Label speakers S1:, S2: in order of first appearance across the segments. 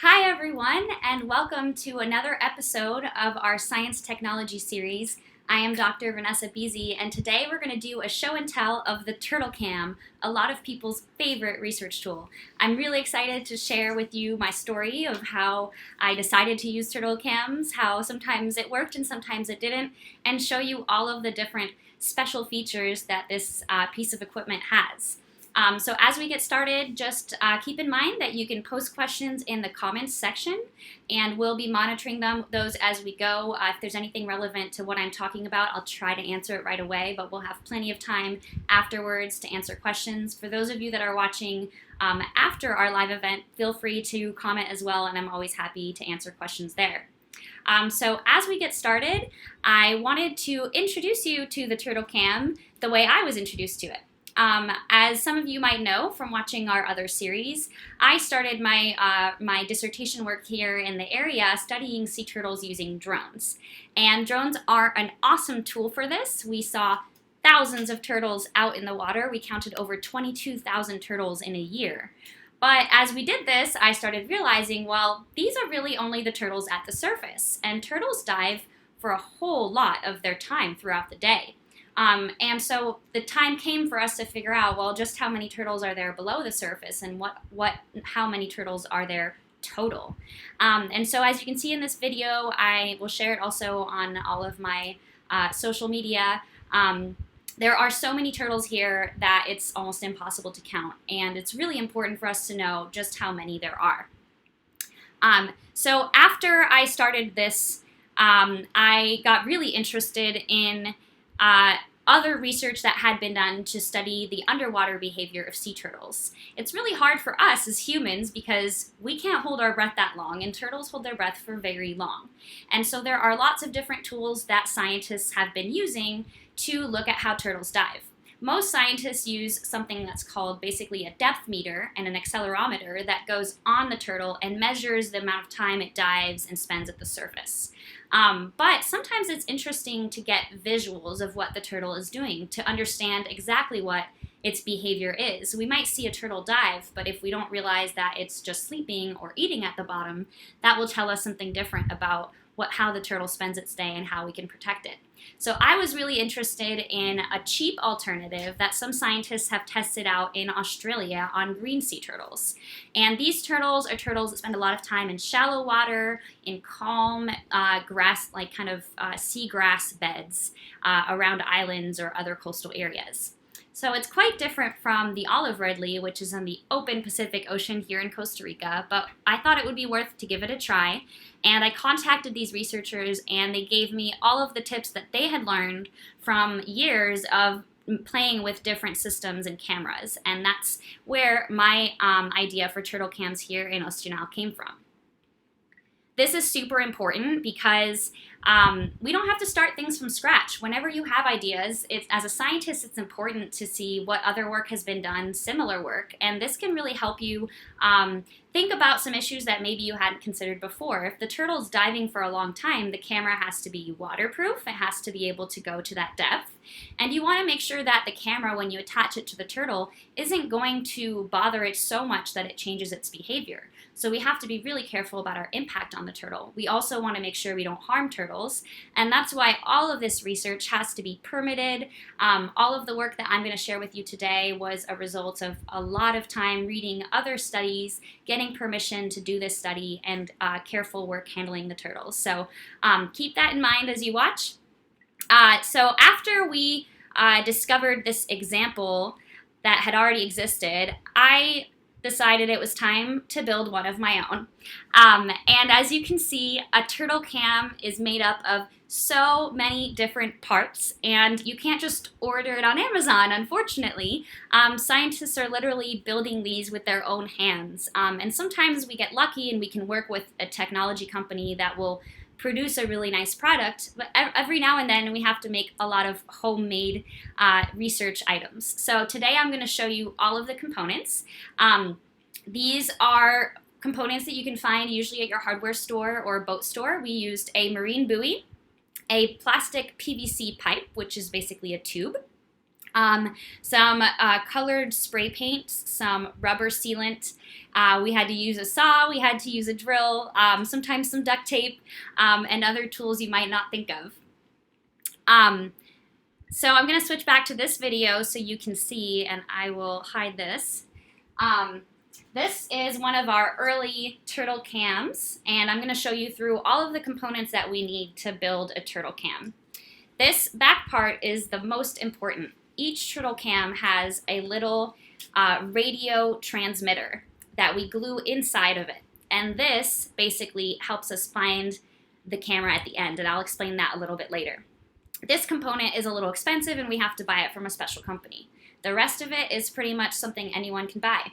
S1: Hi, everyone, and welcome to another episode of our Science Technology series. I am Dr. Vanessa Beasy, and today we're going to do a show and tell of the TurtleCam, a lot of people's favorite research tool. I'm really excited to share with you my story of how I decided to use TurtleCams, how sometimes it worked and sometimes it didn't, and show you all of the different special features that this piece of equipment has. So as we get started, just keep in mind that you can post questions in the comments section, and we'll be monitoring those as we go. If there's anything relevant to what I'm talking about, I'll try to answer it right away, but we'll have plenty of time afterwards to answer questions. For those of you that are watching after our live event, feel free to comment as well, and I'm always happy to answer questions there. So as we get started, I wanted to introduce you to the TurtleCam the way I was introduced to it. As some of you might know from watching our other series, I started my dissertation work here in the area studying sea turtles using drones. And drones are an awesome tool for this. We saw thousands of turtles out in the water. We counted over 22,000 turtles in a year. But as we did this, I started realizing, well, these are really only the turtles at the surface. And turtles dive for a whole lot of their time throughout the day. And so the time came for us to figure out, well, just how many turtles are there below the surface and how many turtles are there total. And so as you can see in this video, I will share it also on all of my social media. There are so many turtles here that it's almost impossible to count. And it's really important for us to know just how many there are. So after I started this, I got really interested in other research that had been done to study the underwater behavior of sea turtles. It's really hard for us as humans because we can't hold our breath that long, and turtles hold their breath for very long. And so there are lots of different tools that scientists have been using to look at how turtles dive. Most scientists use something that's called basically a depth meter and an accelerometer that goes on the turtle and measures the amount of time it dives and spends at the surface. But sometimes it's interesting to get visuals of what the turtle is doing to understand exactly what its behavior is. We might see a turtle dive, but if we don't realize that it's just sleeping or eating at the bottom, that will tell us something different about how the turtle spends its day and how we can protect it. So I was really interested in a cheap alternative that some scientists have tested out in Australia on green sea turtles. And these turtles are turtles that spend a lot of time in shallow water, in calm grass, like kind of seagrass beds around islands or other coastal areas. So it's quite different from the olive ridley, which is in the open Pacific Ocean here in Costa Rica, but I thought it would be worth to give it a try. And I contacted these researchers, and they gave me all of the tips that they had learned from years of playing with different systems and cameras. And that's where my idea for turtle cams here in Oceanal came from. This is super important because we don't have to start things from scratch. Whenever you have ideas, as a scientist, it's important to see what other work has been done, similar work, and this can really help you think about some issues that maybe you hadn't considered before. If the turtle's diving for a long time, the camera has to be waterproof. It has to be able to go to that depth. And you want to make sure that the camera, when you attach it to the turtle, isn't going to bother it so much that it changes its behavior. So we have to be really careful about our impact on the turtle. We also want to make sure we don't harm turtles, and that's why all of this research has to be permitted. All of the work that I'm going to share with you today was a result of a lot of time reading other studies, getting permission to do this study, and careful work handling the turtles. So keep that in mind as you watch. So after we discovered this example that had already existed, I decided it was time to build one of my own. And as you can see, a turtle cam is made up of so many different parts, and you can't just order it on Amazon, unfortunately. Scientists are literally building these with their own hands. And sometimes we get lucky and we can work with a technology company that will produce a really nice product, but every now and then we have to make a lot of homemade research items. So today I'm going to show you all of the components. These are components that you can find usually at your hardware store or boat store. We used a marine buoy, a plastic PVC pipe, which is basically a tube, Some colored spray paint, some rubber sealant. We had to use a saw, we had to use a drill, sometimes some duct tape, and other tools you might not think of. So I'm going to switch back to this video so you can see, and I will hide this. This is one of our early turtle cams, and I'm going to show you through all of the components that we need to build a turtle cam. This back part is the most important. Each turtle cam has a little radio transmitter that we glue inside of it, and this basically helps us find the camera at the end, and I'll explain that a little bit later. This component is a little expensive and we have to buy it from a special company. The rest of it is pretty much something anyone can buy.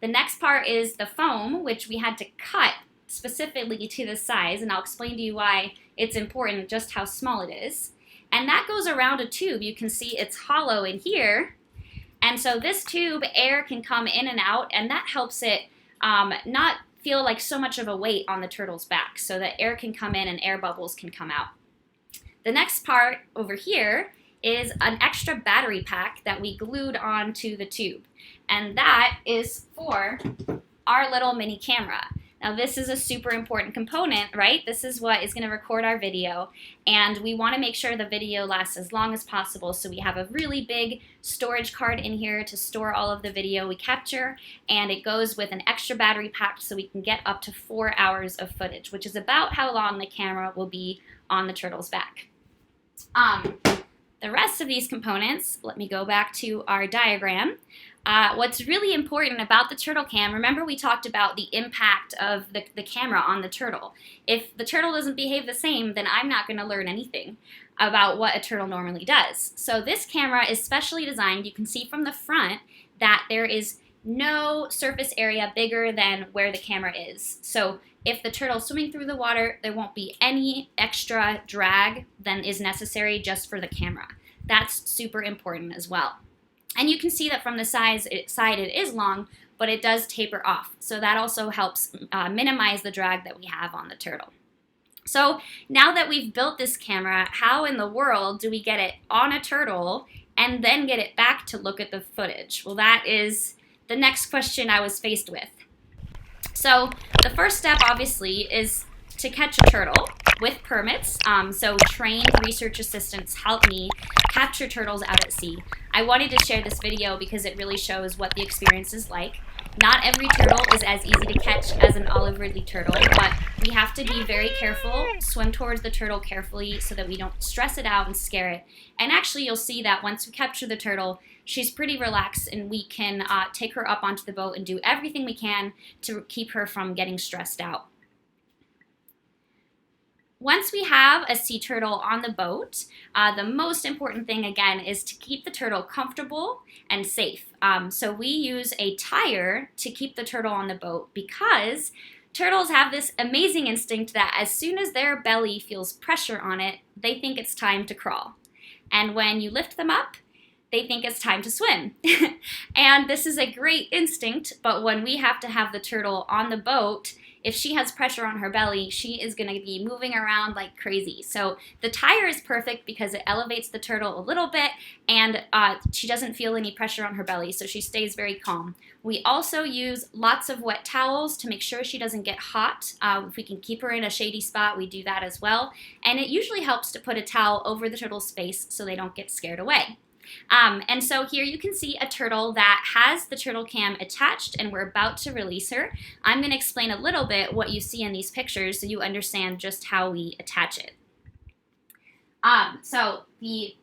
S1: The next part is the foam, which we had to cut specifically to this size, and I'll explain to you why it's important, just how small it is. And that goes around a tube. You can see it's hollow in here. And so this tube, air can come in and out, and that helps it not feel like so much of a weight on the turtle's back, so that air can come in and air bubbles can come out. The next part over here is an extra battery pack that we glued onto the tube. And that is for our little mini camera. Now this is a super important component, right? This is what is going to record our video, and we want to make sure the video lasts as long as possible, so we have a really big storage card in here to store all of the video we capture, and it goes with an extra battery pack so we can get up to 4 hours of footage, which is about how long the camera will be on the turtle's back. The rest of these components, let me go back to our diagram. What's really important about the turtle cam, remember we talked about the impact of the camera on the turtle. If the turtle doesn't behave the same, then I'm not going to learn anything about what a turtle normally does. So this camera is specially designed. You can see from the front that there is no surface area bigger than where the camera is. So if the turtle's swimming through the water, there won't be any extra drag than is necessary just for the camera. That's super important as well. And you can see that from the side it is long, but it does taper off. So that also helps minimize the drag that we have on the turtle. So now that we've built this camera, how in the world do we get it on a turtle and then get it back to look at the footage? Well, that is the next question I was faced with. So the first step, obviously, is to catch a turtle with permits. So trained research assistants help me capture turtles out at sea. I wanted to share this video because it really shows what the experience is like. Not every turtle is as easy to catch as an olive ridley turtle, but we have to be very careful, swim towards the turtle carefully so that we don't stress it out and scare it. And actually you'll see that once we capture the turtle, she's pretty relaxed and we can take her up onto the boat and do everything we can to keep her from getting stressed out. Once we have a sea turtle on the boat, the most important thing, again, is to keep the turtle comfortable and safe. So we use a tire to keep the turtle on the boat because turtles have this amazing instinct that as soon as their belly feels pressure on it, they think it's time to crawl. And when you lift them up, they think it's time to swim. And this is a great instinct, but when we have to have the turtle on the boat, if she has pressure on her belly, she is going to be moving around like crazy. So the tire is perfect because it elevates the turtle a little bit and she doesn't feel any pressure on her belly, so she stays very calm. We also use lots of wet towels to make sure she doesn't get hot. If we can keep her in a shady spot, we do that as well. And it usually helps to put a towel over the turtle's face so they don't get scared away. And so here you can see a turtle that has the turtle cam attached and we're about to release her. I'm going to explain a little bit what you see in these pictures so you understand just how we attach it. So the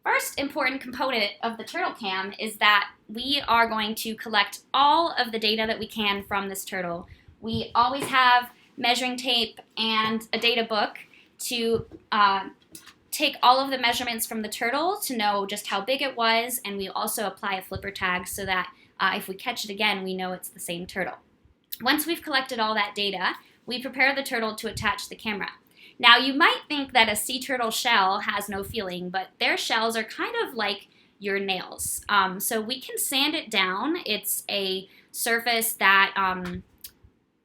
S1: first important component of the turtle cam is that we are going to collect all of the data that we can from this turtle. We always have measuring tape and a data book to take all of the measurements from the turtle to know just how big it was, and we also apply a flipper tag so that if we catch it again, we know it's the same turtle. Once we've collected all that data, we prepare the turtle to attach the camera. Now, you might think that a sea turtle shell has no feeling, but their shells are kind of like your nails. So we can sand it down. It's a surface that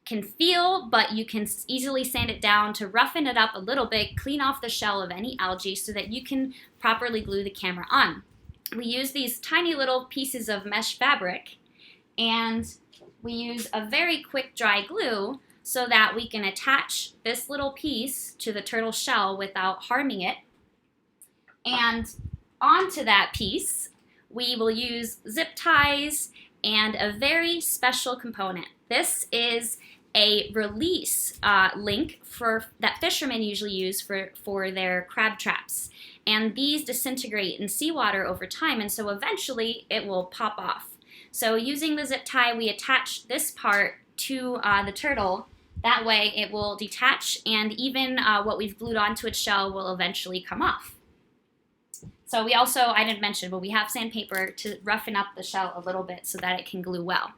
S1: can feel, but you can easily sand it down to roughen it up a little bit, clean off the shell of any algae so that you can properly glue the camera on. we use these tiny little pieces of mesh fabric, and we use a very quick dry glue so that we can attach this little piece to the turtle shell without harming it. And onto that piece, we will use zip ties and a very special component. This is a release link that fishermen usually use for their crab traps. And these disintegrate in seawater over time, and so eventually it will pop off. So using the zip tie, we attach this part to the turtle. That way it will detach, and even what we've glued onto its shell will eventually come off. So we also, I didn't mention, but we have sandpaper to roughen up the shell a little bit so that it can glue well.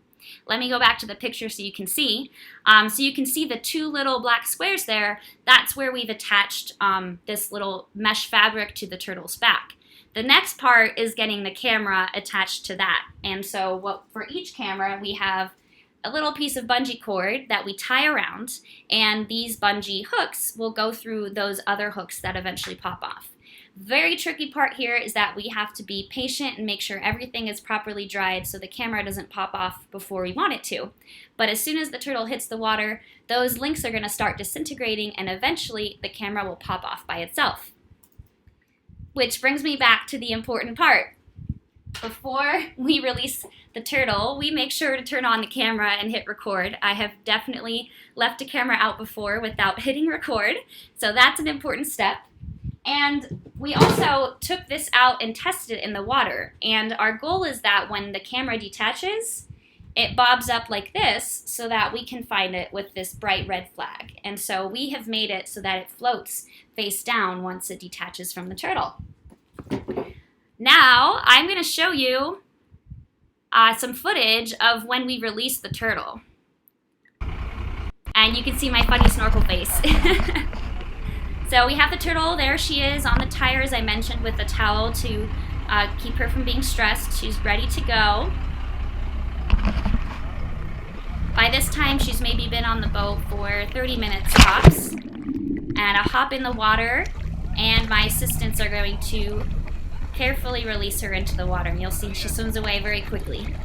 S1: Let me go back to the picture so you can see. So you can see the two little black squares there. That's where we've attached this little mesh fabric to the turtle's back. The next part is getting the camera attached to that. And so for each camera, we have a little piece of bungee cord that we tie around, and these bungee hooks will go through those other hooks that eventually pop off. Very tricky part here is that we have to be patient and make sure everything is properly dried so the camera doesn't pop off before we want it to. But as soon as the turtle hits the water, those links are going to start disintegrating, and eventually the camera will pop off by itself. Which brings me back to the important part. Before we release the turtle, we make sure to turn on the camera and hit record. I have definitely left a camera out before without hitting record, so that's an important step. And we also took this out and tested it in the water. And our goal is that when the camera detaches, it bobs up like this so that we can find it with this bright red flag. And so we have made it so that it floats face down once it detaches from the turtle. Now I'm going to show you some footage of when we released the turtle. And you can see my funny snorkel face. So we have the turtle, there she is on the tire, as I mentioned, with a towel to keep her from being stressed. She's ready to go. By this time, she's maybe been on the boat for 30 minutes tops. And I'll hop in the water, and my assistants are going to carefully release her into the water. And you'll see she swims away very quickly.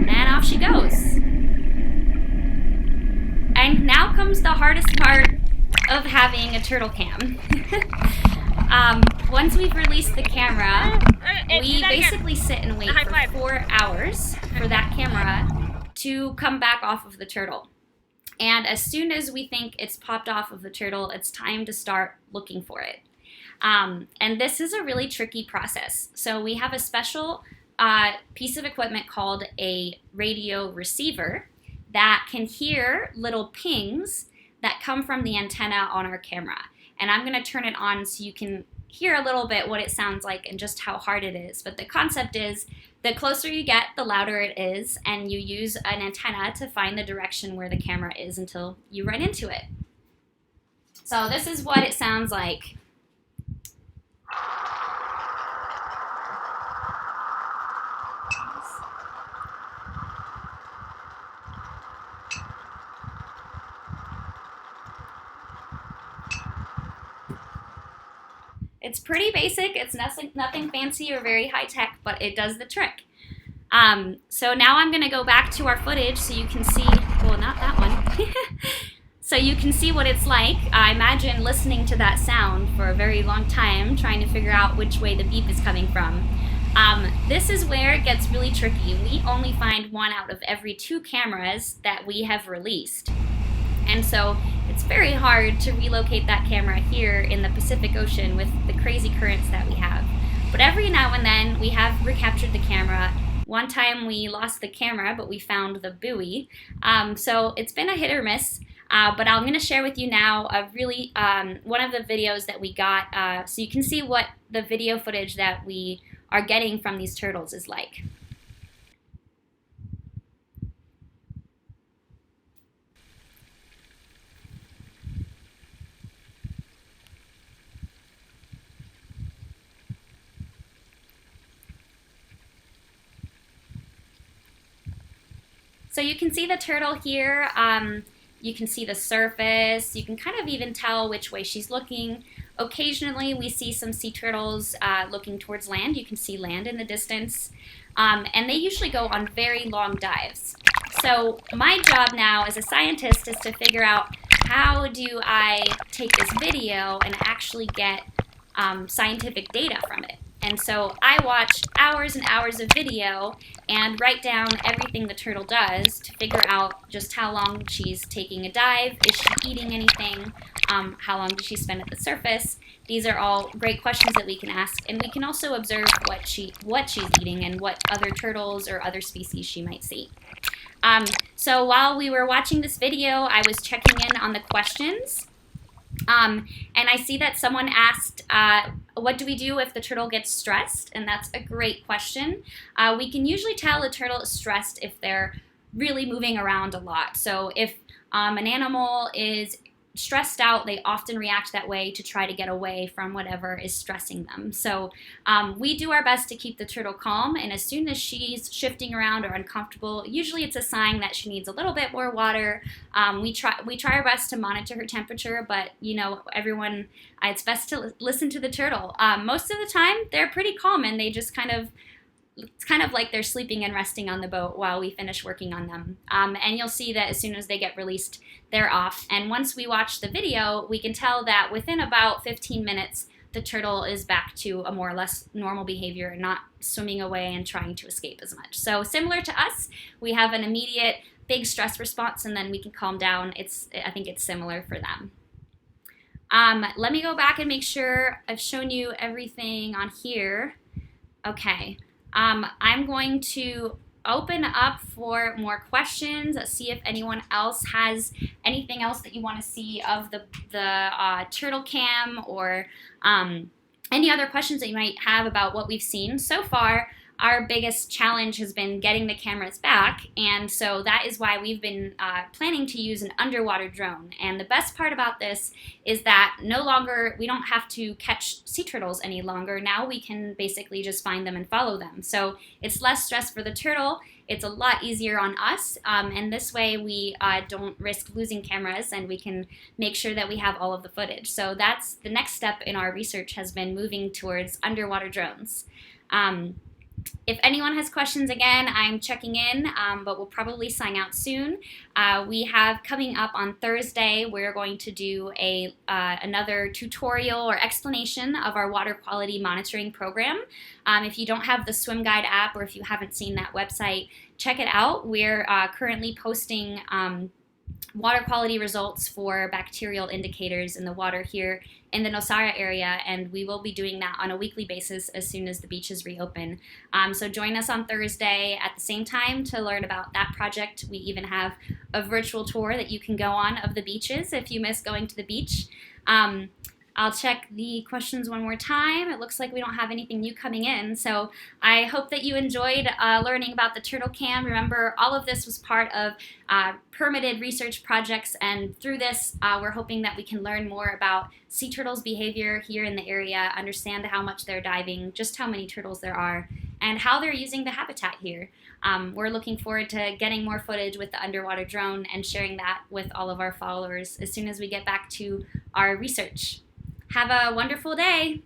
S1: And off she goes. And now comes the hardest part of having a turtle cam. Once we've released the camera, we basically sit and wait for 4 hours for that camera to come back off of the turtle. And as soon as we think it's popped off of the turtle, it's time to start looking for it. And this is a really tricky process. So we have a special piece of equipment called a radio receiver that can hear little pings that come from the antenna on our camera. And I'm going to turn it on so you can hear a little bit what it sounds like and just how hard it is. But the concept is the closer you get, the louder it is, and you use an antenna to find the direction where the camera is until you run into it. So this is what it sounds like. It's pretty basic. It's nothing fancy or very high tech, but it does the trick. So now I'm going to go back to our footage so you can see, well, not that one. So you can see what it's like. I imagine listening to that sound for a very long time, trying to figure out which way the beep is coming from. This is where it gets really tricky. We only find 1 out of every 2 cameras that we have released. And so it's very hard to relocate that camera here in the Pacific Ocean with the crazy currents that we have. But every now and then we have recaptured the camera. One time we lost the camera, but we found the buoy. So it's been a hit or miss. But I'm going to share with you now one of the videos that we got so you can see what the video footage that we are getting from these turtles is like. So you can see the turtle here. You can see the surface. You can kind of even tell which way she's looking. Occasionally, we see some sea turtles looking towards land. You can see land in the distance. And they usually go on very long dives. So my job now as a scientist is to figure out how do I take this video and actually get scientific data from it. And so I watch hours and hours of video and write down everything the turtle does to figure out just how long she's taking a dive, is she eating anything, how long does she spend at the surface. These are all great questions that we can ask, and we can also observe what she's eating and what other turtles or other species she might see. So while we were watching this video, I was checking in on the questions. And I see that someone asked, what do we do if the turtle gets stressed? And that's a great question. We can usually tell a turtle is stressed if they're really moving around a lot. So if an animal is stressed out, they often react that way to try to get away from whatever is stressing them. So we do our best to keep the turtle calm, and as soon as she's shifting around or uncomfortable, usually it's a sign that she needs a little bit more water. We try our best to monitor her temperature, but everyone, it's best to listen to the turtle. Most of the time, they're pretty calm, and they just it's kind of like they're sleeping and resting on the boat while we finish working on them. And you'll see that as soon as they get released, they're off. And once we watch the video, we can tell that within about 15 minutes, the turtle is back to a more or less normal behavior and not swimming away and trying to escape as much. So similar to us, we have an immediate big stress response, and then we can calm down. I think it's similar for them. Let me go back and make sure I've shown you everything on here. Okay. I'm going to open up for more questions, see if anyone else has anything else that you want to see of the turtle cam, or any other questions that you might have about what we've seen. So far, our biggest challenge has been getting the cameras back, and so that is why we've been planning to use an underwater drone. And the best part about this is that we don't have to catch sea turtles any longer. Now we can basically just find them and follow them. So it's less stress for the turtle, it's a lot easier on us, and this way we don't risk losing cameras, and we can make sure that we have all of the footage. So that's the next step in our research, has been moving towards underwater drones. If anyone has questions, again, I'm checking in, but we'll probably sign out soon. We have coming up on Thursday, we're going to do another tutorial or explanation of our water quality monitoring program. If you don't have the Swim Guide app, or if you haven't seen that website, check it out. We're currently posting water quality results for bacterial indicators in the water here in the Nosara area, and we will be doing that on a weekly basis as soon as the beaches reopen. So join us on Thursday at the same time to learn about that project. We even have a virtual tour that you can go on of the beaches if you miss going to the beach. I'll check the questions one more time. It looks like we don't have anything new coming in. So I hope that you enjoyed learning about the turtle cam. Remember, all of this was part of permitted research projects, and through this, we're hoping that we can learn more about sea turtles' behavior here in the area, understand how much they're diving, just how many turtles there are, and how they're using the habitat here. We're looking forward to getting more footage with the underwater drone and sharing that with all of our followers as soon as we get back to our research. Have a wonderful day.